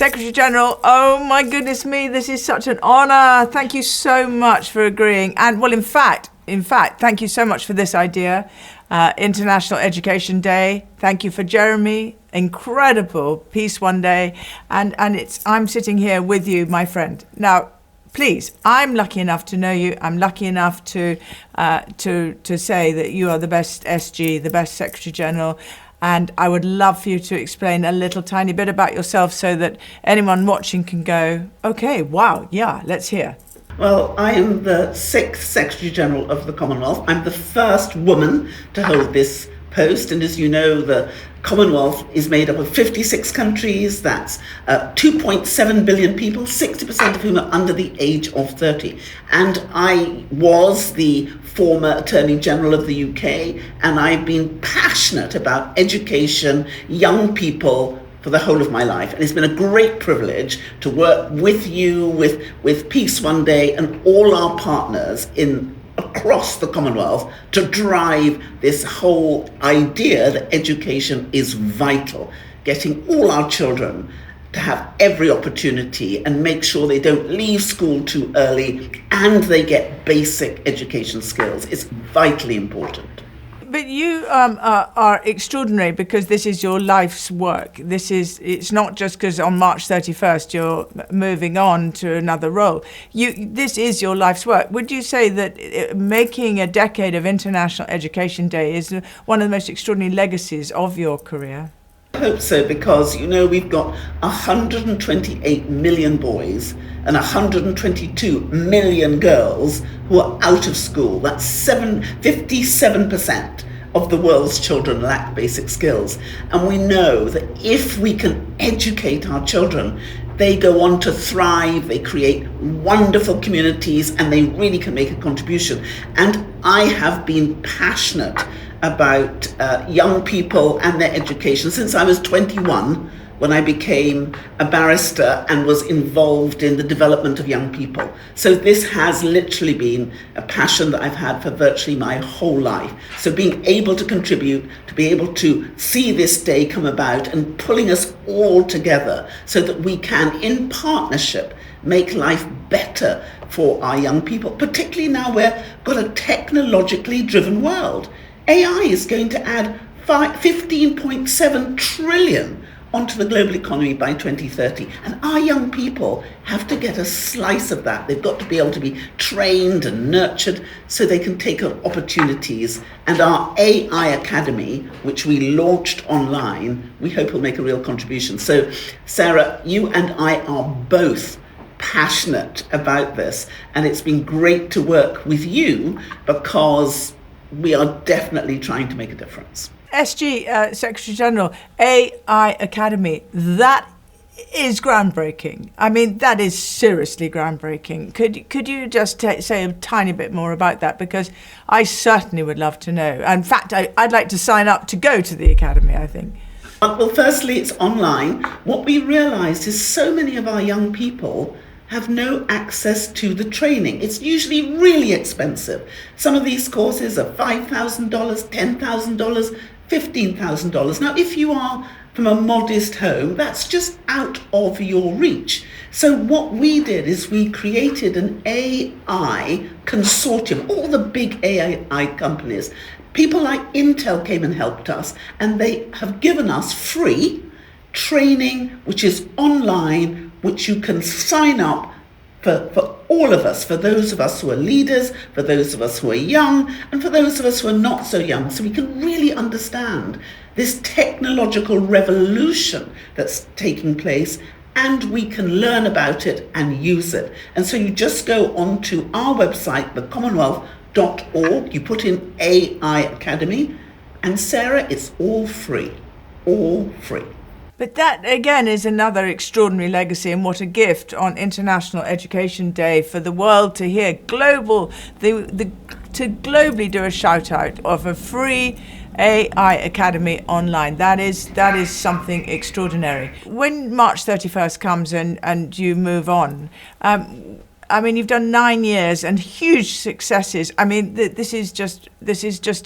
Secretary General, oh my goodness me, this is such an honour. Thank you so much for agreeing. And well, in fact, thank you so much for this idea. International Education Day. Thank you for Jeremy. Incredible Peace One Day. And I'm sitting here with you, my friend. Now, please, I'm lucky enough to know you. I'm lucky enough to say that you are the best SG, the best Secretary General. And I would love for you to explain a little tiny bit about yourself so that anyone watching can go, okay, wow, yeah, let's hear. Well, I am the 6th Secretary General of the Commonwealth. I'm the first woman to hold this post, and as you know, the Commonwealth is made up of 56 countries. That's 2.7 billion people, 60% of whom are under the age of 30. And I was the former Attorney General of the UK, and I've been passionate about education, young people, for the whole of my life. And it's been a great privilege to work with you, with Peace One Day and all our partners across the Commonwealth to drive this whole idea that education is vital, getting all our children to have every opportunity and make sure they don't leave school too early and they get basic education skills. It's vitally important. But you are extraordinary because this is your life's work. It's not just because on March 31st you're moving on to another role. This is your life's work. Would you say that making a decade of International Education Day is one of the most extraordinary legacies of your career? I hope so, because we've got 128 million boys and 122 million girls who are out of school. That's 57% of the world's children lack basic skills. And we know that if we can educate our children, they go on to thrive, they create wonderful communities, and they really can make a contribution. And I have been passionate about young people and their education since I was 21, when I became a barrister and was involved in the development of young people. So this has literally been a passion that I've had for virtually my whole life. So being able to contribute, to be able to see this day come about and pulling us all together so that we can, in partnership, make life better for our young people, particularly now we've got a technologically driven world. AI is going to add 15.7 trillion onto the global economy by 2030. And our young people have to get a slice of that. They've got to be able to be trained and nurtured so they can take on opportunities. And our AI Academy, which we launched online, we hope will make a real contribution. So, Sarah, you and I are both passionate about this. And it's been great to work with you because we are definitely trying to make a difference. SG, Secretary General, AI Academy, that is groundbreaking. I mean, that is seriously groundbreaking. Could you just say a tiny bit more about that? Because I certainly would love to know. In fact, I'd like to sign up to go to the Academy, I think. Well, firstly, it's online. What we realised is so many of our young people have no access to the training. It's usually really expensive. Some of these courses are $5,000, $10,000, $15,000. Now, if you are from a modest home, that's just out of your reach. So what we did is we created an AI consortium, all the big AI companies. People like Intel came and helped us, and they have given us free training, which is online, which you can sign up for all of us, for those of us who are leaders, for those of us who are young, and for those of us who are not so young, so we can really understand this technological revolution that's taking place, and we can learn about it and use it. And so you just go onto our website, thecommonwealth.org, you put in AI Academy, and Sarah, it's all free, all free. But that, again, is another extraordinary legacy, and what a gift on International Education Day for the world to hear to globally do a shout out of a free AI Academy online. That is something extraordinary. When March 31st comes and you move on, I mean, you've done 9 years and huge successes. I mean, this is just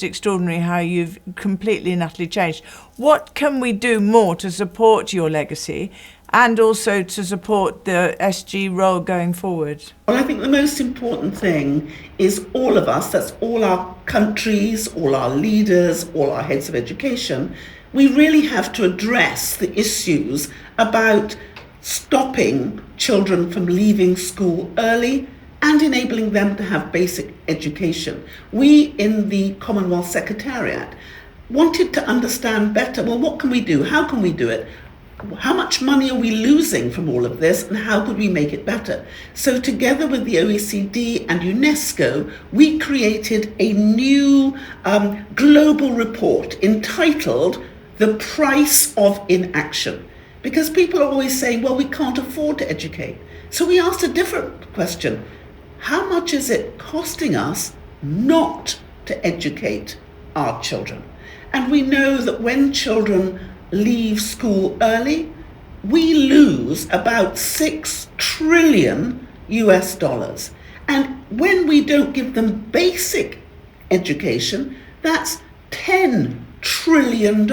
extraordinary how you've completely and utterly changed. What can we do more to support your legacy? and also to support the SG role going forward? Well, I think the most important thing is all of us, that's all our countries, all our leaders, all our heads of education, we really have to address the issues about stopping children from leaving school early and enabling them to have basic education. We in the Commonwealth Secretariat wanted to understand better, well, what can we do? How can we do it? How much money are we losing from all of this, and how could we make it better? So together with the OECD and UNESCO, we created a new global report entitled The Price of Inaction. Because people are always saying, well, we can't afford to educate. So we asked a different question. How much is it costing us not to educate our children? And we know that when children leave school early, we lose about $6 trillion US. And when we don't give them basic education, that's $10 trillion.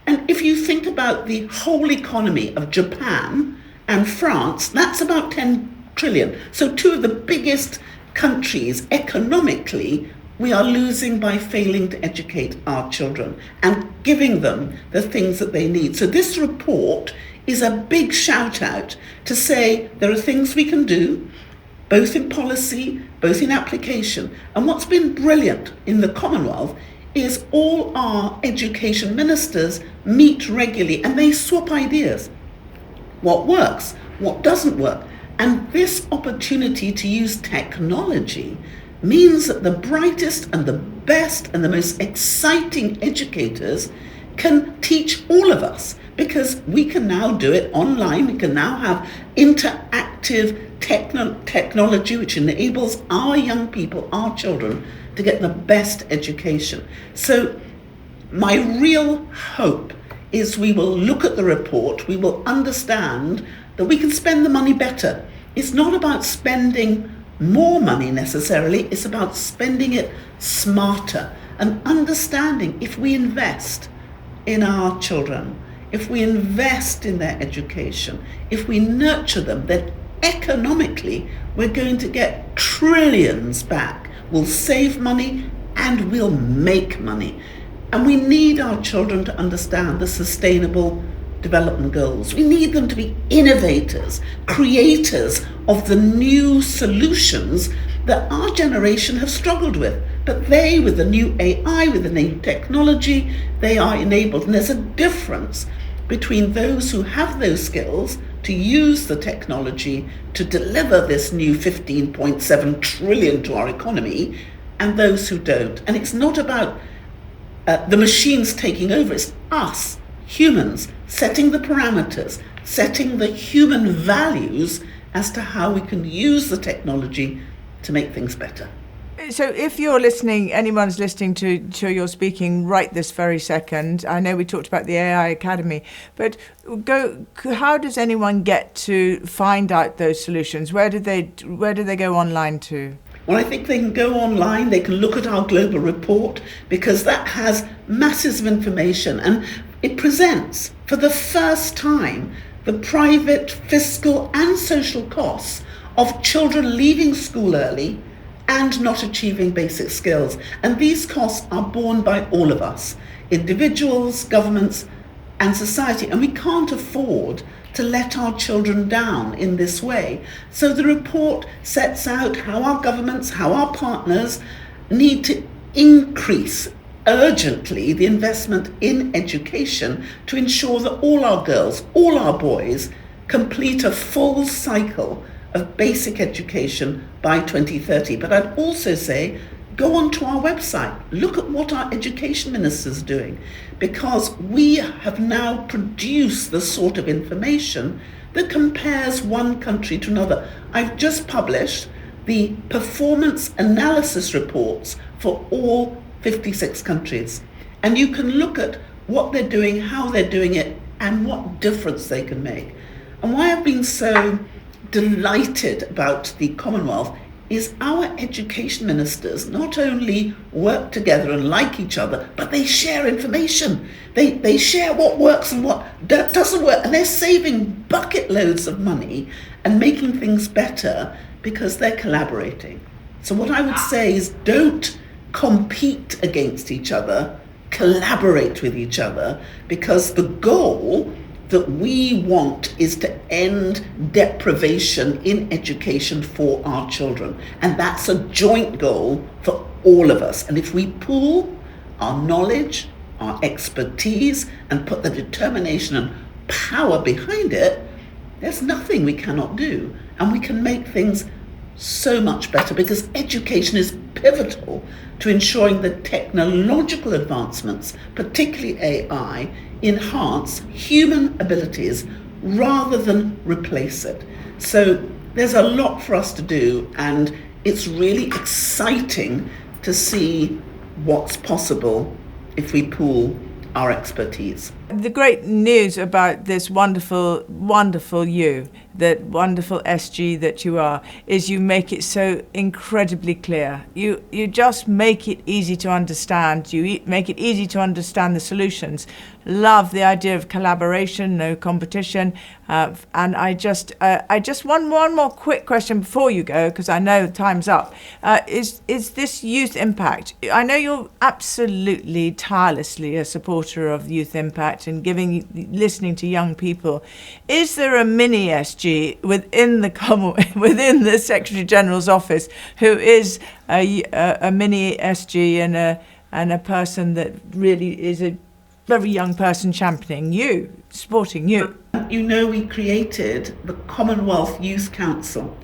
And if you think about the whole economy of Japan and France, that's about 10 trillion. So two of the biggest countries economically, we are losing by failing to educate our children and giving them the things that they need. So this report is a big shout out to say there are things we can do, both in policy, both in application. And what's been brilliant in the Commonwealth is all our education ministers meet regularly and they swap ideas. What works, what doesn't work. And this opportunity to use technology means that the brightest and the best and the most exciting educators can teach all of us, because we can now do it online. We can now have interactive technology which enables our young people, our children, to get the best education. So my real hope is we will look at the report, we will understand that we can spend the money better. It's not about spending more money necessarily, it's about spending it smarter and understanding if we invest in our children, if we invest in their education, if we nurture them, then economically we're going to get trillions back. We'll save money and we'll make money. And we need our children to understand the sustainable development goals. We need them to be innovators, creators of the new solutions that our generation have struggled with. But they, with the new AI, with the new technology, they are enabled. And there's a difference between those who have those skills to use the technology to deliver this new 15.7 trillion to our economy, and those who don't. And it's not about the machines taking over, it's us, humans, setting the parameters, setting the human values as to how we can use the technology to make things better. So if you're listening, anyone's listening to your speaking right this very second, I know we talked about the AI Academy, but how does anyone get to find out those solutions? Where do they go online to? Well, I think they can go online, they can look at our global report, because that has masses of information and it presents for the first time the private, fiscal and social costs of children leaving school early and not achieving basic skills. And these costs are borne by all of us, individuals, governments and society. And we can't afford to let our children down in this way. So the report sets out how our governments, how our partners need to increase urgently the investment in education to ensure that all our girls, all our boys complete a full cycle of basic education by 2030. But I'd also say, go onto our website, look at what our education minister's doing, because we have now produced the sort of information that compares one country to another. I've just published the performance analysis reports for all 56 countries. And you can look at what they're doing, how they're doing it, and what difference they can make. And why I've been so delighted about the Commonwealth is our education ministers not only work together and like each other, but they share information. They share what works and what doesn't work, and they're saving bucket loads of money and making things better because they're collaborating. So what I would say is, don't compete against each other, collaborate with each other, because the goal that we want is to end deprivation in education for our children. And that's a joint goal for all of us. And if we pool our knowledge, our expertise, and put the determination and power behind it, there's nothing we cannot do. And we can make things so much better, because education is pivotal to ensuring that technological advancements, particularly AI, enhance human abilities rather than replace it. So there's a lot for us to do, and it's really exciting to see what's possible if we pool our expertise. The great news about this wonderful, wonderful you, that wonderful SG that you are, is you make it so incredibly clear. You just make it easy to understand. You make it easy to understand the solutions. Love the idea of collaboration, no competition. And I just one more quick question before you go, because I know time's up. Is this youth impact? I know you're absolutely tirelessly a supporter of youth impact and listening to young people. Is there a mini SG within the Secretary General's office who is a mini SG and a person that really is a very young person championing you, supporting you? You know, we created the Commonwealth Youth Council,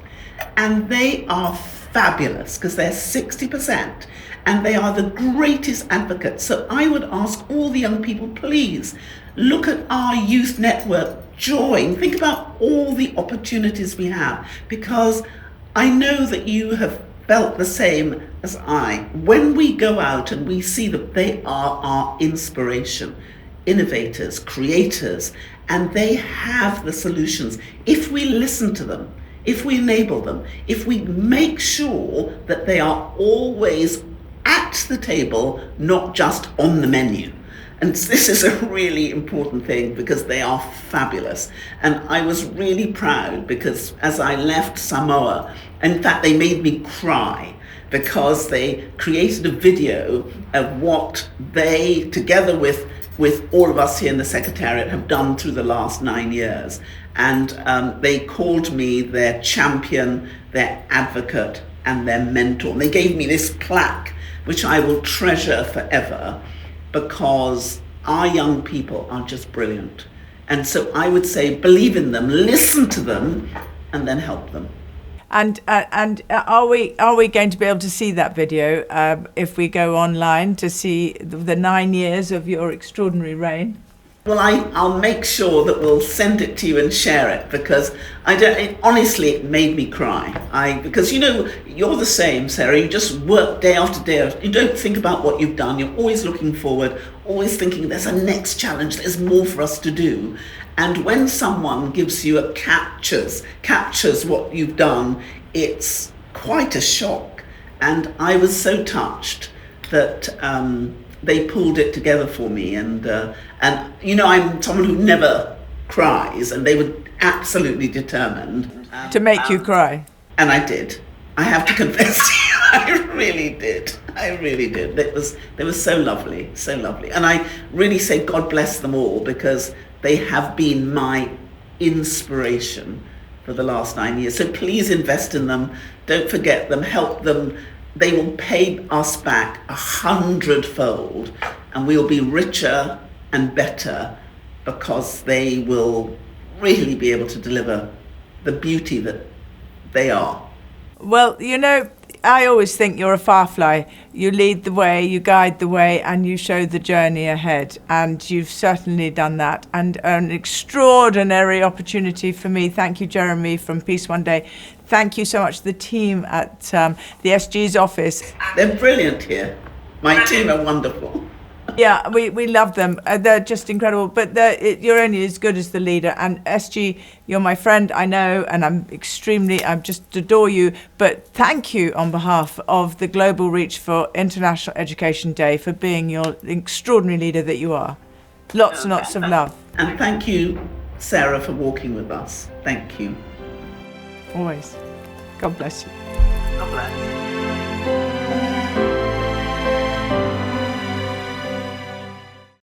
and they are fabulous because they're 60% and they are the greatest advocates. So I would ask all the young people, please look at our youth network, join, think about all the opportunities we have, because I know that you have felt the same as I. When we go out and we see that they are our inspiration, innovators, creators, and they have the solutions, if we listen to them, if we enable them, if we make sure that they are always at the table, not just on the menu. And this is a really important thing, because they are fabulous. And I was really proud, because as I left Samoa, in fact, they made me cry, because they created a video of what they, together with all of us here in the Secretariat, have done through the last 9 years. And they called me their champion, their advocate, and their mentor. And they gave me this plaque, which I will treasure forever, because our young people are just brilliant. And so I would say, believe in them, listen to them, and then help them. And are we going to be able to see that video if we go online to see the 9 years of your extraordinary reign? Well, I'll make sure that we'll send it to you and share it, because honestly, it made me cry. Because, you know, you're the same, Sarah. You just work day after day. You don't think about what you've done. You're always looking forward, always thinking there's a next challenge, there's more for us to do. And when someone gives you captures what you've done, it's quite a shock. And I was so touched that they pulled it together for me. And you know, I'm someone who never cries, and they were absolutely determined to make you cry. And I did. I have to confess to you, I really did. They were so lovely, so lovely. And I really say God bless them all, because they have been my inspiration for the last 9 years. So please invest in them. Don't forget them, help them. They will pay us back 100-fold, and we'll be richer and better, because they will really be able to deliver the beauty that they are. Well, you know, I always think you're a firefly. You lead the way, you guide the way, and you show the journey ahead. And you've certainly done that. And an extraordinary opportunity for me. Thank you, Jeremy, from Peace One Day. Thank you so much to the team at the SG's office. They're brilliant here. My team are wonderful. Yeah, we love them. They're just incredible. But you're only as good as the leader. And SG, you're my friend, I know, and I just adore you. But thank you on behalf of the Global Reach for International Education Day for being your extraordinary leader that you are. Lots and lots of love. And thank you, Sarah, for walking with us. Thank you. Always. God bless you. God bless.